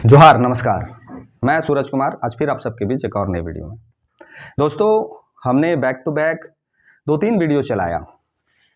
जोहार, नमस्कार। मैं सूरज कुमार आज फिर आप सबके बीच एक और नई वीडियो में। दोस्तों, हमने बैक टू बैक 2-3 वीडियो चलाया।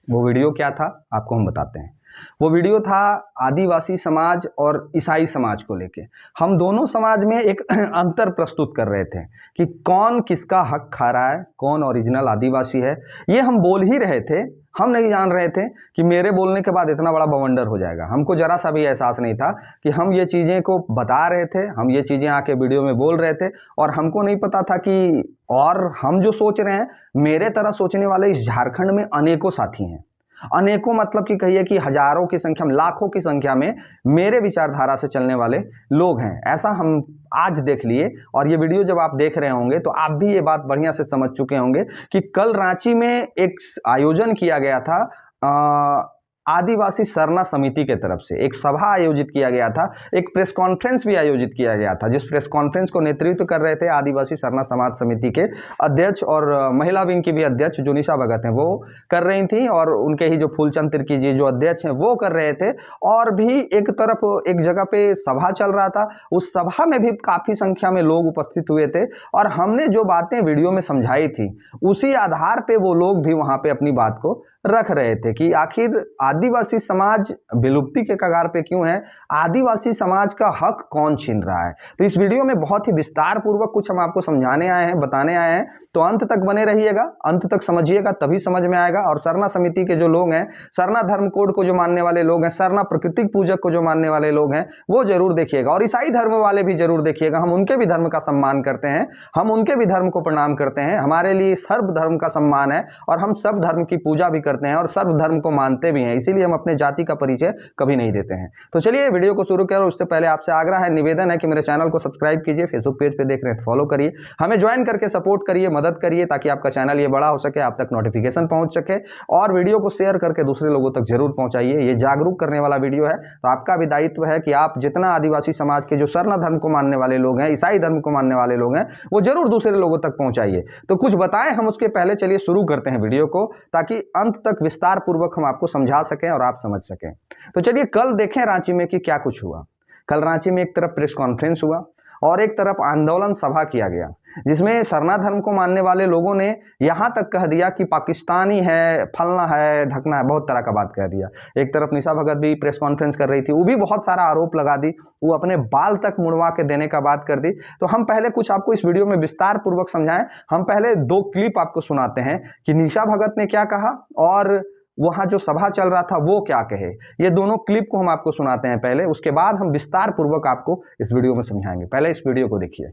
वो वीडियो क्या था आपको हम बताते हैं। वो वीडियो था आदिवासी समाज और ईसाई समाज को लेके। हम दोनों समाज में एक अंतर प्रस्तुत कर रहे थे कि कौन किसका हक खा रहा है, कौन ओरिजिनल आदिवासी है। ये हम बोल ही रहे थे, हम नहीं जान रहे थे कि मेरे बोलने के बाद इतना बड़ा बवंडर हो जाएगा। हमको जरा सा भी एहसास नहीं था कि हम ये चीज़ें को बता रहे थे, हम ये चीज़ें आके वीडियो में बोल रहे थे और हमको नहीं पता था कि और हम जो सोच रहे हैं, मेरे तरह सोचने वाले इस झारखंड में अनेकों साथी हैं। अनेकों मतलब कि कहिए कि हजारों की संख्या में, लाखों की संख्या में मेरे विचारधारा से चलने वाले लोग हैं। ऐसा हम आज देख लिए और ये वीडियो जब आप देख रहे होंगे तो आप भी ये बात बढ़िया से समझ चुके होंगे कि कल रांची में एक आयोजन किया गया था आदिवासी सरना समिति के तरफ से एक सभा आयोजित किया गया था, एक प्रेस कॉन्फ्रेंस भी आयोजित किया गया था, जिस प्रेस कॉन्फ्रेंस को नेतृत्व कर रहे थे आदिवासी सरना समाज समिति के अध्यक्ष और महिला विंग की भी अध्यक्ष जो निशा भगत हैं वो कर रही थी और उनके ही जो फूलचंद तिर्की जी जो अध्यक्ष हैं वो कर रहे थे। और भी एक तरफ एक जगह पे सभा चल रहा था, उस सभा में भी काफी संख्या में लोग उपस्थित हुए थे और हमने जो बातें वीडियो में समझाई थी उसी आधार पे वो लोग भी वहां पे अपनी बात को रख रहे थे कि आखिर आदिवासी समाज विलुप्ति के कगार पे क्यों है, आदिवासी समाज का हक कौन छीन रहा है। तो इस वीडियो में बहुत ही विस्तार पूर्वक कुछ हम आपको समझाने आए हैं, बताने आए हैं, तो अंत तक बने रहिएगा, अंत तक समझिएगा तभी समझ में आएगा। और सरना समिति के जो लोग हैं, सरना धर्म कोड को जो मानने वाले लोग हैं, सरना प्राकृतिक पूजक को जो मानने वाले लोग हैं वो जरूर देखिएगा और ईसाई धर्म वाले भी जरूर देखिएगा। हम उनके भी धर्म का सम्मान करते हैं, हम उनके भी धर्म को प्रणाम करते हैं। हमारे लिए सर्व धर्म का सम्मान है और हम सब धर्म की पूजा भी करते हैं और सर्व धर्म को मानते भी हैं, इसीलिए हम अपने जाति का परिचय कभी नहीं देते हैं। तो चलिए वीडियो को शुरू करें। उससे पहले आपसे आग्रह है, निवेदन है कि मेरे चैनल को सब्सक्राइब कीजिए, फेसबुक पेज पे देख रहे हैं फॉलो करिए, हमें ज्वाइन करके सपोर्ट करिए, मदद करिए ताकि आपका चैनल ये बड़ा हो सके, आप तक नोटिफिकेशन पहुंच सके और वीडियो को शेयर करके दूसरे लोगों तक जरूर पहुंचाइए। ये जागरूक करने वाला वीडियो है, तो आपका भी दायित्व है कि आप जितना आदिवासी समाज के जो सरना धर्म को मानने वाले लोग हैं, ईसाई धर्म को मानने वाले लोग हैं, वो जरूर दूसरे लोगों तक पहुंचाइए। तो कुछ बताएं हम उसके पहले चलिए शुरू करते हैं वीडियो को, ताकि अंत तक विस्तार पूर्वक हम आपको समझा सकें और आप समझ सकें। तो चलिए कल देखें रांची में कि क्या कुछ हुआ। कल रांची में एक तरफ प्रेस कॉन्फ्रेंस हुआ और एक तरफ आंदोलन सभा किया गया, जिसमें सरना धर्म को मानने वाले लोगों ने यहां तक कह दिया कि पाकिस्तानी है, फलना है, ढकना है, बहुत तरह का बात कह दिया। एक तरफ निशा भगत भी प्रेस कॉन्फ्रेंस कर रही थी, वो भी बहुत सारा आरोप लगा दी, वो अपने बाल तक मुड़वा के देने का बात कर दी। तो हम पहले कुछ आपको इस वीडियो में विस्तार पूर्वक समझाएं। हम पहले 2 क्लिप आपको सुनाते हैं कि निशा भगत ने क्या कहा और वहां जो सभा चल रहा था वो क्या कहे। ये दोनों क्लिप को हम आपको सुनाते हैं पहले, उसके बाद हम विस्तार पूर्वक आपको इस वीडियो में समझाएंगे। पहले इस वीडियो को देखिए।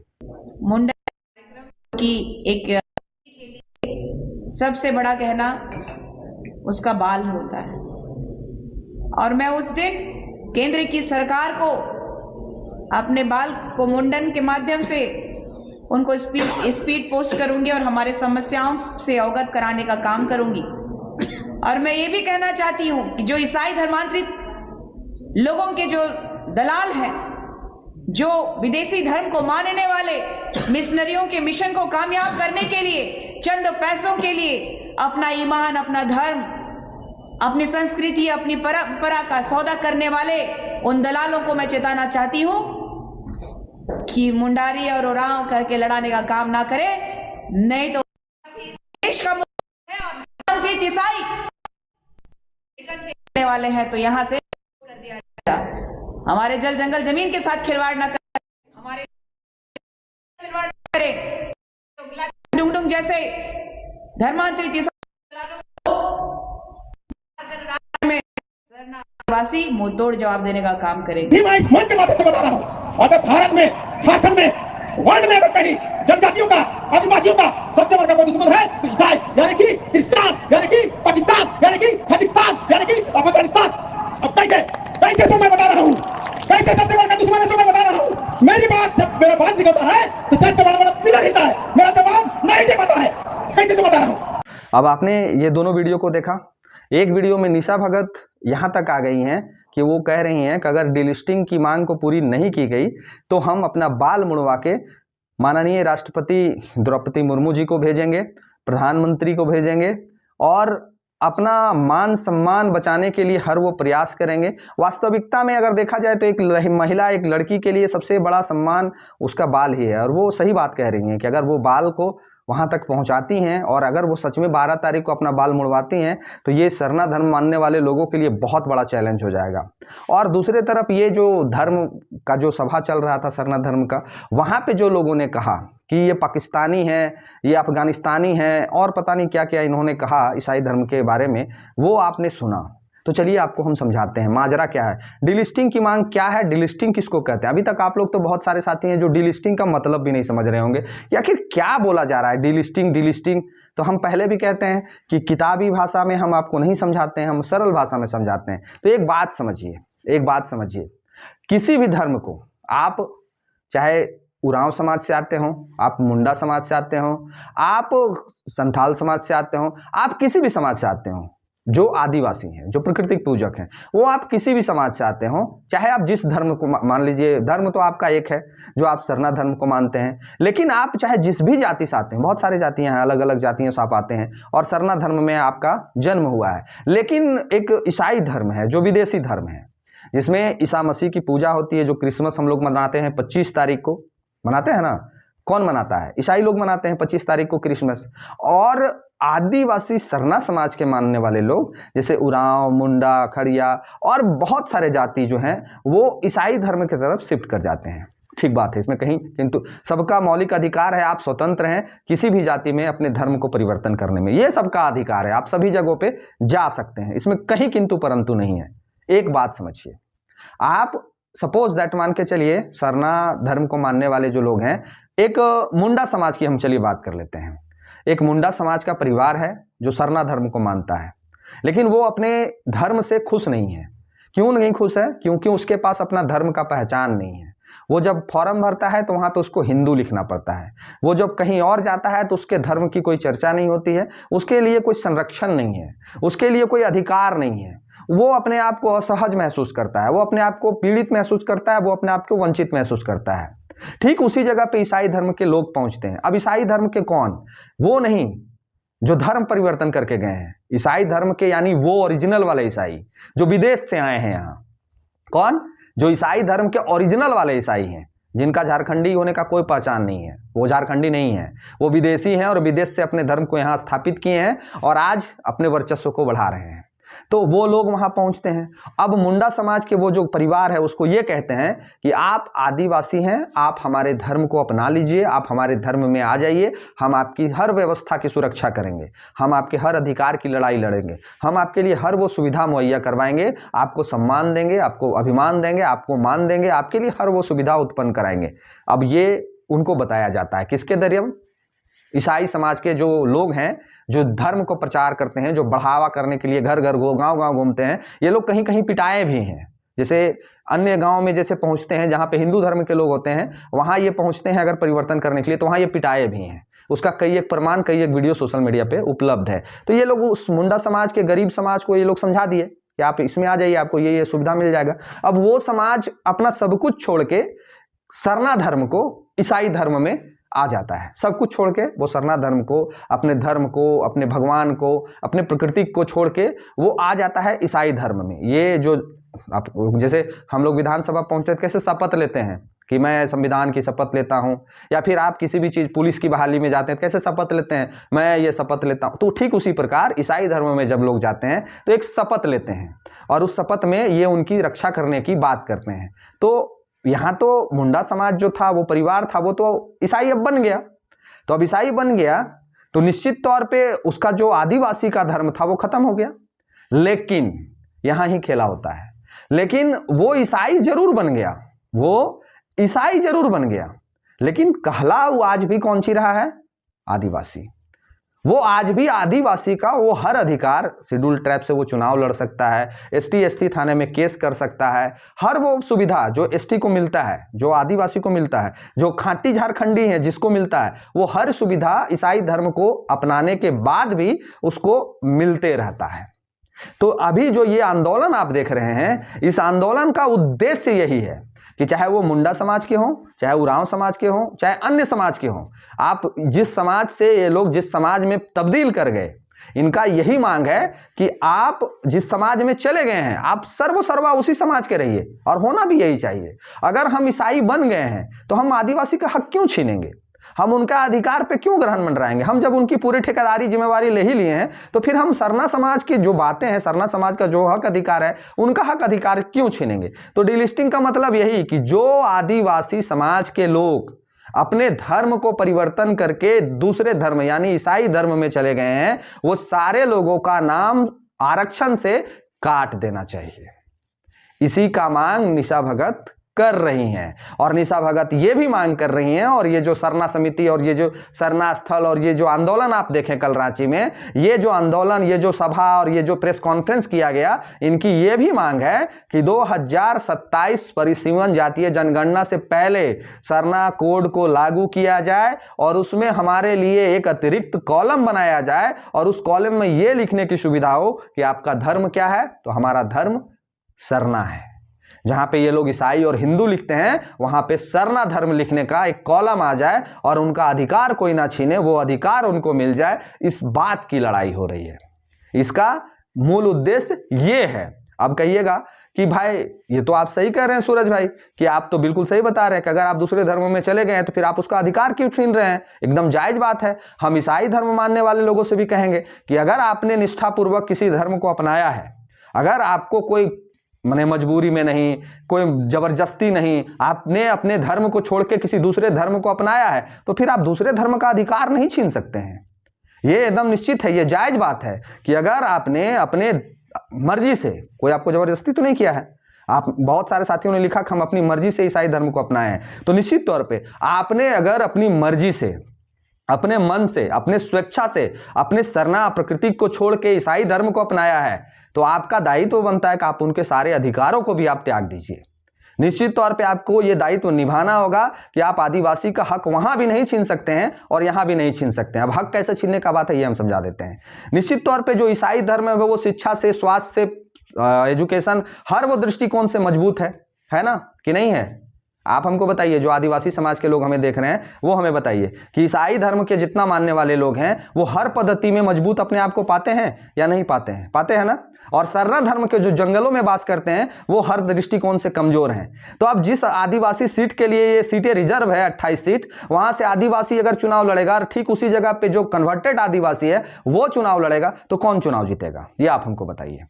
मुंडा की एक सबसे बड़ा कहना उसका बाल होता है और मैं उस दिन केंद्र की सरकार को अपने बाल को मुंडन के माध्यम से उनको स्पीड पोस्ट करूंगी और हमारे समस्याओं से अवगत कराने का काम करूंगी। और मैं ये भी कहना चाहती हूं कि जो ईसाई धर्मांतरित लोगों के जो दलाल हैं, जो विदेशी धर्म को मानने वाले मिशनरियों के मिशन को कामयाब करने के लिए चंद पैसों के लिए अपना ईमान, अपना धर्म, अपनी संस्कृति, अपनी परंपरा का सौदा करने वाले उन दलालों को मैं चेताना चाहती हूं कि मुंडारी और ओरांव करके लड़ाने का काम ना करे, नहीं तो देश का ईसाई करने वाले हैं तो यहां से कर दिया जाएगा। हमारे जल जंगल जमीन के साथ खिलवाड़ ना करें, हमारे खिलवाड़ करें तो डुंगडुंग जैसे धर्मांतरित आदिवासी मुंहतोड़ जवाब देने का काम करेंगे। मैं इस मन के माध्यम से बता रहा हूं, अगर भारत में, झारखंड में, वर्ल्ड में अगर कहीं जनजातियों का, आदिवासियों का सबसे बड़ा कोई दुश्मन है तो ईसाई, यानी कि क्रिश्चियन, यानी कि पाकिस्तान, यानी कि पाकिस्तान, यानी कि अफगानिस्तान। अब कैसे कैसे तो मैं बता रहा हूँ, कैसे सबसे बड़ा दुश्मन है तो मैं बता रहा हूँ। मेरी बात, जब मेरा बात निकलता है तो जज का बड़ा बड़ा पिला देता है, मेरा जवाब नहीं दे पाता है। कैसे तो बता रहा हूँ। अब आपने ये दोनों वीडियो को देखा। एक वीडियो में निशा भगत यहां तक आ गई हैं कि वो कह रही हैं कि अगर डिलिस्टिंग की मांग को पूरी नहीं की गई तो हम अपना बाल मुड़वा के माननीय राष्ट्रपति द्रौपदी मुर्मू जी को भेजेंगे, प्रधानमंत्री को भेजेंगे और अपना मान सम्मान बचाने के लिए हर वो प्रयास करेंगे। वास्तविकता में अगर देखा जाए तो एक महिला, एक लड़की के लिए सबसे बड़ा सम्मान उसका बाल ही है, और वो सही बात कह रही हैं कि अगर वो बाल को वहाँ तक पहुँचाती हैं और अगर वो सच में 12 तारीख को अपना बाल मुड़वाती हैं तो ये सरना धर्म मानने वाले लोगों के लिए बहुत बड़ा चैलेंज हो जाएगा। और दूसरे तरफ ये जो धर्म का जो सभा चल रहा था सरना धर्म का, वहाँ पे जो लोगों ने कहा कि ये पाकिस्तानी है, ये अफगानिस्तानी है और पता नहीं क्या क्या इन्होंने कहा ईसाई धर्म के बारे में, वो आपने सुना। तो चलिए आपको हम समझाते हैं माजरा क्या है, डिलिस्टिंग की मांग क्या है, डिलिस्टिंग किसको कहते हैं। अभी तक आप लोग तो बहुत सारे साथी हैं जो डिलिस्टिंग का मतलब भी नहीं समझ रहे होंगे कि आखिर क्या बोला जा रहा है। डिलिस्टिंग तो हम पहले भी कहते हैं कि किताबी भाषा में हम आपको नहीं समझाते हैं, हम सरल भाषा में समझाते हैं। तो एक बात समझिए, किसी भी धर्म को आप चाहे उरांव समाज से आते हो, आप मुंडा समाज से आते हो, आप संथाल समाज से आते हो, आप किसी भी समाज से आते हो जो आदिवासी हैं, जो प्राकृतिक पूजक हैं, वो आप किसी भी समाज से आते हो, चाहे आप जिस धर्म को मान लीजिए, धर्म तो आपका एक है जो आप सरना धर्म को मानते हैं, लेकिन आप चाहे जिस भी जाति से आते हैं, बहुत सारी जातियां हैं, अलग अलग जातियों से आप आते हैं और सरना धर्म में आपका जन्म हुआ है। लेकिन एक ईसाई धर्म है जो विदेशी धर्म है, जिसमें ईसा मसीह की पूजा होती है, जो क्रिसमस हम लोग मनाते हैं 25 तारीख को मनाते हैं ना। कौन मनाता है? ईसाई लोग मनाते हैं 25 तारीख को क्रिसमस। और आदिवासी सरना समाज के मानने वाले लोग जैसे उरांव, मुंडा, खड़िया और बहुत सारे जाति जो हैं वो ईसाई धर्म की तरफ शिफ्ट कर जाते हैं। ठीक बात है, इसमें कहीं किंतु सबका मौलिक अधिकार है, आप स्वतंत्र हैं किसी भी जाति में अपने धर्म को परिवर्तन करने में, ये सबका अधिकार है, आप सभी जगहों पे जा सकते हैं, इसमें कहीं किंतु परंतु नहीं है। एक बात समझिए, आप सपोज दैट मान के चलिए सरना धर्म को मानने वाले जो लोग हैं, एक मुंडा समाज की हम चलिए बात कर लेते हैं। एक मुंडा समाज का परिवार है जो सरना धर्म को मानता है, लेकिन वो अपने धर्म से खुश नहीं है। क्यों नहीं खुश है? क्योंकि उसके पास अपना धर्म का पहचान नहीं है। वो जब फॉर्म भरता है तो वहाँ पे उसको हिंदू लिखना पड़ता है, वो जब कहीं और जाता है तो उसके धर्म की कोई चर्चा नहीं होती है, उसके लिए कोई संरक्षण नहीं है, उसके लिए कोई अधिकार नहीं है, वो अपने आप को असहज महसूस करता है, वो अपने आप को पीड़ित महसूस करता है, वो अपने आप को वंचित महसूस करता है। ठीक उसी जगह पे ईसाई धर्म के लोग पहुंचते हैं। अब ईसाई धर्म के कौन? वो नहीं जो धर्म परिवर्तन करके गए हैं, ईसाई धर्म के यानी वो ओरिजिनल वाले ईसाई जो विदेश से आए हैं यहाँ। कौन? जो ईसाई धर्म के ओरिजिनल वाले ईसाई हैं, जिनका झारखंडी होने का कोई पहचान नहीं है, वो झारखंडी नहीं है, वो विदेशी हैं और विदेश से अपने धर्म को यहाँ स्थापित किए हैं और आज अपने वर्चस्व को बढ़ा रहे हैं। तो वो लोग वहां पहुंचते हैं। अब मुंडा समाज के वो जो परिवार है उसको ये कहते हैं कि आप आदिवासी हैं, आप हमारे धर्म को अपना लीजिए, आप हमारे धर्म में आ जाइए, हम आपकी हर व्यवस्था की सुरक्षा करेंगे, हम आपके हर अधिकार की लड़ाई लड़ेंगे, हम आपके लिए हर वो सुविधा मुहैया करवाएंगे, आपको सम्मान देंगे, आपको अभिमान देंगे, आपको मान देंगे, आपके लिए हर वो सुविधा उत्पन्न कराएंगे। अब ये उनको बताया जाता है किसके जरिए? ईसाई समाज के जो लोग हैं, जो धर्म को प्रचार करते हैं, जो बढ़ावा करने के लिए घर घर गांव गांव घूमते हैं। ये लोग कहीं कहीं पिटाए भी हैं, जैसे अन्य गांव में जैसे पहुंचते हैं जहां पे हिंदू धर्म के लोग होते हैं, वहां ये पहुंचते हैं अगर परिवर्तन करने के लिए, तो वहां ये पिटाए भी हैं। उसका कई एक प्रमाण, कई एक वीडियो सोशल मीडिया पे उपलब्ध है। तो ये लोग उस मुंडा समाज के गरीब समाज को ये लोग समझा दिए कि आप इसमें आ जाइए, आपको ये सुविधा मिल जाएगा। अब वो समाज अपना सब कुछ छोड़ के सरना धर्म को ईसाई धर्म में आ जाता है। सब कुछ छोड़ के वो सरना धर्म को, अपने धर्म को, अपने भगवान को, अपने प्रकृति को छोड़ के वो आ जाता है ईसाई धर्म में। ये जो आप जैसे हम लोग विधानसभा पहुंचते कैसे शपथ लेते हैं कि मैं संविधान की शपथ लेता हूं, या फिर आप किसी भी चीज पुलिस की बहाली में जाते हैं कैसे शपथ लेते हैं, मैं ये शपथ लेता हूं। तो ठीक उसी प्रकार ईसाई धर्म में जब लोग जाते हैं तो एक शपथ लेते हैं और उस शपथ में ये उनकी रक्षा करने की बात करते हैं। तो यहाँ तो मुंडा समाज जो था, वो परिवार था, वो तो ईसाई अब बन गया। तो अब ईसाई बन गया तो निश्चित तौर पे उसका जो आदिवासी का धर्म था वो खत्म हो गया। लेकिन यहाँ ही खेला होता है, लेकिन वो ईसाई जरूर बन गया, वो ईसाई जरूर बन गया, लेकिन कहला वो आज भी कौन सी रहा है? आदिवासी। वो आज भी आदिवासी का वो हर अधिकार, शेड्यूल ट्राइब से वो चुनाव लड़ सकता है, ST थाने में केस कर सकता है, हर वो सुविधा जो ST को मिलता है, जो आदिवासी को मिलता है, जो खाटी झारखंडी है जिसको मिलता है, वो हर सुविधा ईसाई धर्म को अपनाने के बाद भी उसको मिलते रहता है। तो अभी जो ये आंदोलन आप देख रहे हैं, इस आंदोलन का उद्देश्य यही है कि चाहे वो मुंडा समाज के हों, चाहे उरांव समाज के हों, चाहे अन्य समाज के हों, आप जिस समाज से, ये लोग जिस समाज में तब्दील कर गए, इनका यही मांग है कि आप जिस समाज में चले गए हैं आप सर्वा उसी समाज के रहिए, और होना भी यही चाहिए। अगर हम ईसाई बन गए हैं तो हम आदिवासी का हक क्यों छीनेंगे, हम उनका अधिकार पे क्यों ग्रहण मंडराएंगे। हम जब उनकी पूरी ठेकेदारी जिम्मेवारी ले ही लिए हैं तो फिर हम सरना समाज की जो बातें हैं, सरना समाज का जो हक अधिकार है, उनका हक अधिकार क्यों छीनेंगे। तो डीलिस्टिंग का मतलब यही कि जो आदिवासी समाज के लोग अपने धर्म को परिवर्तन करके दूसरे धर्म यानी ईसाई धर्म में चले गए हैं, वो सारे लोगों का नाम आरक्षण से काट देना चाहिए। इसी का मांग निशा भगत कर रही हैं, और निशा भगत ये भी मांग कर रही हैं, और ये जो सरना समिति और ये जो सरना स्थल और ये जो आंदोलन आप देखें कल रांची में, ये जो आंदोलन, ये जो सभा और ये जो प्रेस कॉन्फ्रेंस किया गया, इनकी ये भी मांग है कि 2027 परिसीमन जातीय जनगणना से पहले सरना कोड को लागू किया जाए और उसमें हमारे लिए एक अतिरिक्त कॉलम बनाया जाए, और उस कॉलम में ये लिखने की सुविधा हो कि आपका धर्म क्या है, तो हमारा धर्म सरना है। जहां पे ये लोग ईसाई और हिंदू लिखते हैं वहां पे सरना धर्म लिखने का एक कॉलम आ जाए और उनका अधिकार कोई ना छीने, वो अधिकार उनको मिल जाए। इस बात की लड़ाई हो रही है, इसका मूल उद्देश्य ये है। अब कहिएगा कि भाई ये तो आप सही कह रहे हैं सूरज भाई, कि आप तो बिल्कुल सही बता रहे हैं कि अगर आप दूसरे धर्म में चले गए हैं तो फिर आप उसका अधिकार क्यों छीन रहे हैं। एकदम जायज बात है। हम ईसाई धर्म मानने वाले लोगों से भी कहेंगे कि अगर आपने निष्ठापूर्वक किसी धर्म को अपनाया है, अगर आपको कोई माने मजबूरी में नहीं, कोई जबरदस्ती नहीं, आपने अपने धर्म को छोड़ के किसी दूसरे धर्म को अपनाया है, तो फिर आप दूसरे धर्म का अधिकार नहीं छीन सकते हैं। ये एकदम निश्चित है, ये जायज बात है कि अगर आपने अपने मर्जी से, कोई आपको जबरदस्ती तो नहीं किया है, आप बहुत सारे साथियों ने लिखा कि हम अपनी मर्जी से ईसाई धर्म को अपनाए हैं, तो निश्चित तौर पे आपने अगर अपनी मर्जी से, अपने मन से, अपने स्वेच्छा से, अपने सरना प्रकृति को छोड़ के ईसाई धर्म को अपनाया है, तो आपका दायित्व बनता है कि आप उनके सारे अधिकारों को भी आप त्याग दीजिए। निश्चित तौर पे आपको ये दायित्व निभाना होगा कि आप आदिवासी का हक वहां भी नहीं छीन सकते हैं और यहां भी नहीं छीन सकते हैं। अब हक कैसे छीनने का बात है ये हम समझा देते हैं। निश्चित तौर पे जो ईसाई धर्म है वो शिक्षा से, स्वास्थ्य से, एजुकेशन, हर वो दृष्टिकोण से मजबूत है ना कि नहीं है। आप हमको बताइए, जो आदिवासी समाज के लोग हमें देख रहे हैं वो हमें बताइए कि ईसाई धर्म के जितना मानने वाले लोग हैं वो हर पद्धति में मजबूत अपने आप को पाते हैं या नहीं पाते हैं? पाते हैं ना। और सरना धर्म के जो जंगलों में वास करते हैं वो हर दृष्टिकोण से कमजोर हैं। तो अब जिस आदिवासी सीट के लिए ये सीटें रिजर्व है 28 सीट, वहां से आदिवासी अगर चुनाव लड़ेगा और ठीक उसी जगह पे जो कन्वर्टेड आदिवासी है वो चुनाव लड़ेगा, तो कौन चुनाव जीतेगा? ये आप हमको बताइए,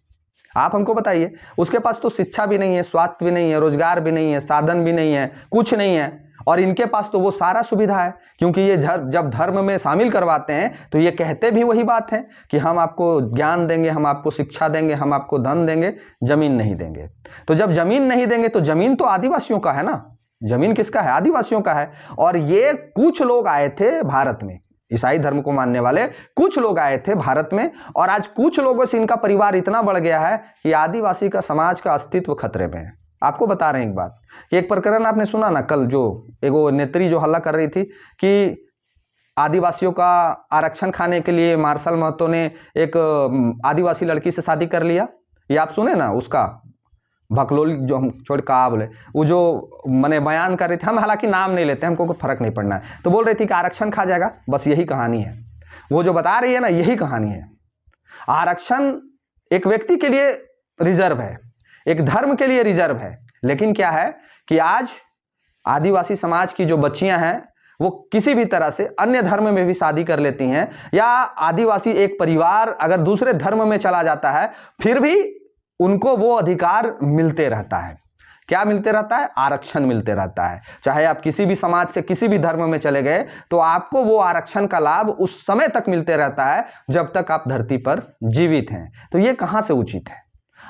आप हमको बताइए। उसके पास तो शिक्षा भी नहीं है, स्वास्थ्य भी नहीं है, रोजगार भी नहीं है, साधन भी नहीं है, कुछ नहीं है, और इनके पास तो वो सारा सुविधा है। क्योंकि ये जब धर्म में शामिल करवाते हैं तो ये कहते भी वही बात है कि हम आपको ज्ञान देंगे, हम आपको शिक्षा देंगे, हम आपको धन देंगे, जमीन नहीं देंगे। तो जब जमीन नहीं देंगे तो जमीन तो आदिवासियों का है ना, जमीन किसका है? आदिवासियों का है। और ये कुछ लोग आए थे भारत में, ईसाई धर्म को मानने वाले कुछ लोग आए थे भारत में, और आज कुछ लोगों से इनका परिवार इतना बढ़ गया है कि आदिवासी का समाज का अस्तित्व खतरे में है। आपको बता रहे हैं एक बात, एक प्रकरण आपने सुना ना कल, जो एगो नेत्री जो हल्ला कर रही थी कि आदिवासियों का आरक्षण खाने के लिए मार्शल महतो ने एक आदिवासी लड़की से शादी कर लिया। ये आप सुने ना, उसका भकलोली जो हम छोड़ कहा बोले, वो जो मैंने बयान कर रही थी, हम हालांकि नाम नहीं लेते, हमको कोई फर्क नहीं पड़ना है, तो बोल रही थी कि आरक्षण खा जाएगा। बस यही कहानी है, वो जो बता रही है ना यही कहानी है। आरक्षण एक व्यक्ति के लिए रिजर्व है, एक धर्म के लिए रिजर्व है, लेकिन क्या है कि आज आदिवासी समाज की जो बच्चियां हैं वो किसी भी तरह से अन्य धर्म में भी शादी कर लेती हैं, या आदिवासी एक परिवार अगर दूसरे धर्म में चला जाता है फिर भी उनको वो अधिकार मिलते रहता है। क्या मिलते रहता है? आरक्षण मिलते रहता है। चाहे आप किसी भी समाज से किसी भी धर्म में चले गए तो आपको वो आरक्षण का लाभ उस समय तक मिलते रहता है जब तक आप धरती पर जीवित हैं। तो ये कहां से उचित है?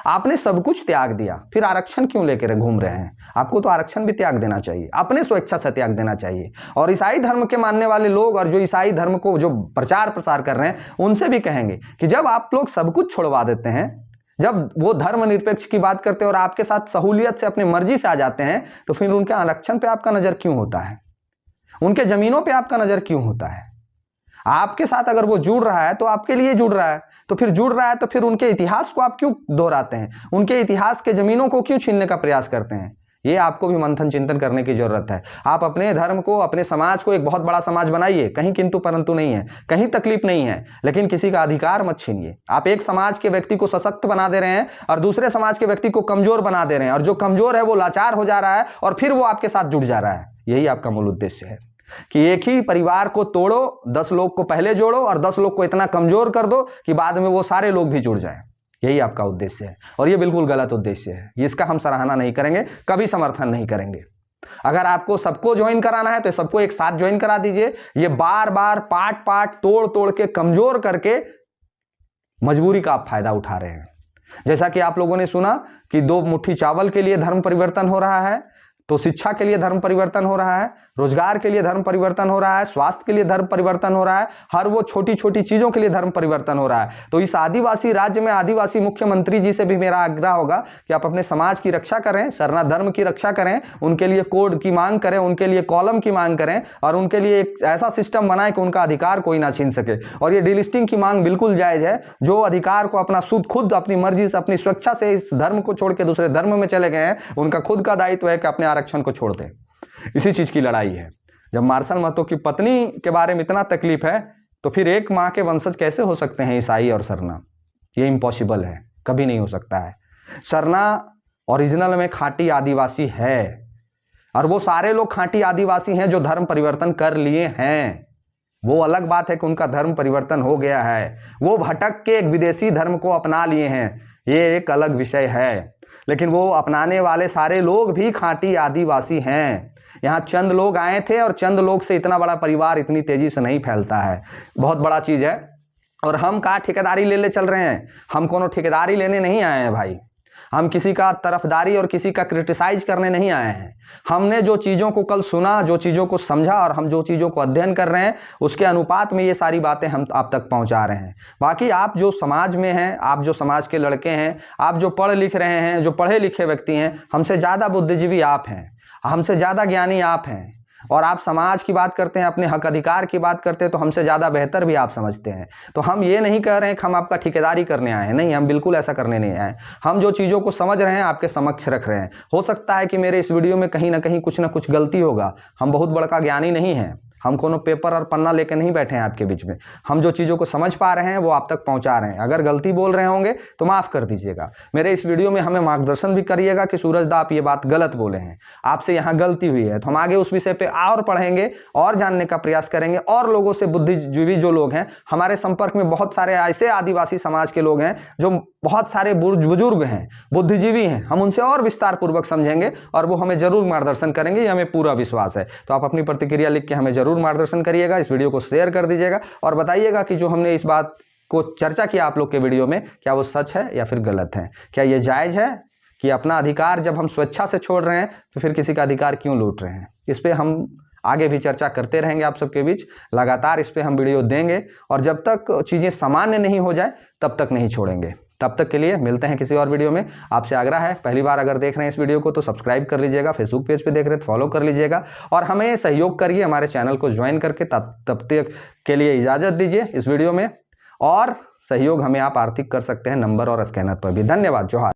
आपने सब कुछ त्याग दिया, फिर आरक्षण क्यों लेकर घूम रहे हैं? आपको तो आरक्षण भी त्याग देना चाहिए, अपने स्वेच्छा से त्याग देना चाहिए। और ईसाई धर्म के मानने वाले लोग और जो ईसाई धर्म को जो प्रचार प्रसार कर रहे हैं उनसे भी कहेंगे कि जब आप लोग सब कुछ छोड़वा देते हैं, जब वो धर्मनिरपेक्ष की बात करते हैं और आपके साथ सहूलियत से अपनी मर्जी से आ जाते हैं, तो फिर उनके आरक्षण पे आपका नजर क्यों होता है? उनके जमीनों पे आपका नजर क्यों होता है? आपके साथ अगर वो जुड़ रहा है तो आपके लिए जुड़ रहा है, तो फिर जुड़ रहा है तो फिर उनके इतिहास को आप क्यों दोहराते हैं? उनके इतिहास के जमीनों को क्यों छीनने का प्रयास करते हैं? ये आपको भी मंथन चिंतन करने की जरूरत है। आप अपने धर्म को, अपने समाज को एक बहुत बड़ा समाज बनाइए, कहीं किंतु परंतु नहीं है, कहीं तकलीफ नहीं है, लेकिन किसी का अधिकार मत छीनिए। आप एक समाज के व्यक्ति को सशक्त बना दे रहे हैं और दूसरे समाज के व्यक्ति को कमजोर बना दे रहे हैं, और जो कमजोर है वो लाचार हो जा रहा है और फिर वो आपके साथ जुड़ जा रहा है। यही आपका मूल उद्देश्य है कि एक ही परिवार को तोड़ो, 10 लोग को पहले जोड़ो और 10 लोग को इतना कमजोर कर दो कि बाद में वो सारे लोग भी जुड़ जाएं। यही आपका उद्देश्य है और ये बिल्कुल गलत उद्देश्य है। इसका हम सराहना नहीं करेंगे, कभी समर्थन नहीं करेंगे। अगर आपको सबको ज्वाइन कराना है तो सबको एक साथ ज्वाइन करा दीजिए। ये बार बार पार्ट पार्ट तोड़ तोड़ के कमजोर करके मजबूरी का आप फायदा उठा रहे हैं। जैसा कि आप लोगों ने सुना कि 2 मुट्ठी चावल के लिए धर्म परिवर्तन हो रहा है, तो शिक्षा के लिए धर्म परिवर्तन हो रहा है, रोजगार के लिए धर्म परिवर्तन हो रहा है, स्वास्थ्य के लिए धर्म परिवर्तन हो रहा है, हर वो छोटी छोटी चीजों के लिए धर्म परिवर्तन हो रहा है। तो इस आदिवासी राज्य में आदिवासी मुख्यमंत्री जी से भी मेरा आग्रह होगा कि आप अपने समाज की रक्षा करें, सरना धर्म की रक्षा करें, उनके लिए कोड की मांग करें, उनके लिए कॉलम की मांग करें और उनके लिए एक ऐसा सिस्टम बनाएं कि उनका अधिकार कोई ना छीन सके। और ये डीलिस्टिंग की मांग बिल्कुल जायज है। जो अधिकार को अपना खुद अपनी मर्जी से, अपनी स्वेच्छा से इस धर्म को छोड़ के दूसरे धर्म में चले गए हैं, उनका खुद का दायित्व है कि अपने आरक्षण को छोड़ दें। इसी चीज की लड़ाई है। जब मार्शल महतो की पत्नी के बारे में इतना तकलीफ है तो फिर एक मां के वंशज कैसे हो सकते हैं ईसाई और सरना? ये इम्पॉसिबल है, कभी नहीं हो सकता है। सरना ओरिजिनल में खांटी आदिवासी है और वो सारे लोग खांटी आदिवासी हैं जो धर्म परिवर्तन कर लिए हैं। वो अलग बात है कि उनका धर्म परिवर्तन हो गया है, वो भटक के एक विदेशी धर्म को अपना लिए हैं, ये एक अलग विषय है। लेकिन वो अपनाने वाले सारे लोग भी खांटी आदिवासी हैं। यहाँ चंद लोग आए थे और चंद लोग से इतना बड़ा परिवार इतनी तेजी से नहीं फैलता है, बहुत बड़ा चीज है। और हम कहाँ ठेकेदारी ले चल रहे हैं? हम कोनो ठेकेदारी लेने नहीं आए हैं भाई, हम किसी का तरफदारी और किसी का क्रिटिसाइज करने नहीं आए हैं। हमने जो चीज़ों को कल सुना, जो चीज़ों को समझा और हम जो चीज़ों को अध्ययन कर रहे हैं उसके अनुपात में ये सारी बातें हम आप तक पहुंचा रहे हैं। बाकी आप जो समाज में हैं, आप जो समाज के लड़के हैं, आप जो पढ़ लिख रहे हैं, जो पढ़े लिखे व्यक्ति हैं, हमसे ज़्यादा बुद्धिजीवी आप हैं, हमसे ज़्यादा ज्ञानी आप हैं। और आप समाज की बात करते हैं, अपने हक अधिकार की बात करते हैं तो हमसे ज़्यादा बेहतर भी आप समझते हैं। तो हम ये नहीं कह रहे हैं कि हम आपका ठेकेदारी करने आए हैं, नहीं, हम बिल्कुल ऐसा करने नहीं आए। हम जो चीज़ों को समझ रहे हैं आपके समक्ष रख रहे हैं। हो सकता है कि मेरे इस वीडियो में कहीं ना कहीं कुछ ना कुछ गलती होगा। हम बहुत बड़का ज्ञानी नहीं हैं, हम कोनो पेपर और पन्ना लेकर नहीं बैठे हैं आपके बीच में। हम जो चीज़ों को समझ पा रहे हैं वो आप तक पहुंचा रहे हैं। अगर गलती बोल रहे होंगे तो माफ़ कर दीजिएगा। मेरे इस वीडियो में हमें मार्गदर्शन भी करिएगा कि सूरज दा आप ये बात गलत बोले हैं, आपसे यहाँ गलती हुई है। तो हम आगे उस विषय पे और पढ़ेंगे और जानने का प्रयास करेंगे। और लोगों से, बुद्धिजीवी जो लोग हैं हमारे संपर्क में, बहुत सारे ऐसे आदिवासी समाज के लोग हैं जो बहुत सारे बुजुर्ग हैं, बुद्धिजीवी हैं, हम उनसे और विस्तार पूर्वक समझेंगे और वो हमें जरूर मार्गदर्शन करेंगे, ये हमें पूरा विश्वास है। तो आप अपनी प्रतिक्रिया लिख के हमें जरूर मार्गदर्शन करिएगा, इस वीडियो को शेयर कर दीजिएगा और बताइएगा कि जो हमने इस बात को चर्चा किया आप लोग के वीडियो में, क्या वो सच है या फिर गलत है। क्या ये जायज है कि अपना अधिकार जब हम स्वेच्छा से छोड़ रहे हैं तो फिर किसी का अधिकार क्यों लूट रहे हैं? इस पर हम आगे भी चर्चा करते रहेंगे आप सबके बीच, लगातार इस पर हम वीडियो देंगे और जब तक चीज़ें सामान्य नहीं हो जाए तब तक नहीं छोड़ेंगे। तब तक के लिए मिलते हैं किसी और वीडियो में। आपसे आग्रह है, पहली बार अगर देख रहे हैं इस वीडियो को तो सब्सक्राइब कर लीजिएगा, फेसबुक पेज पे देख रहे हैं तो फॉलो कर लीजिएगा और हमें सहयोग करिए, हमारे चैनल को ज्वाइन करके। तब तक के लिए इजाज़त दीजिए इस वीडियो में, और सहयोग हमें आप आर्थिक कर सकते हैं नंबर और स्कैनर पर भी। धन्यवाद, जोहार।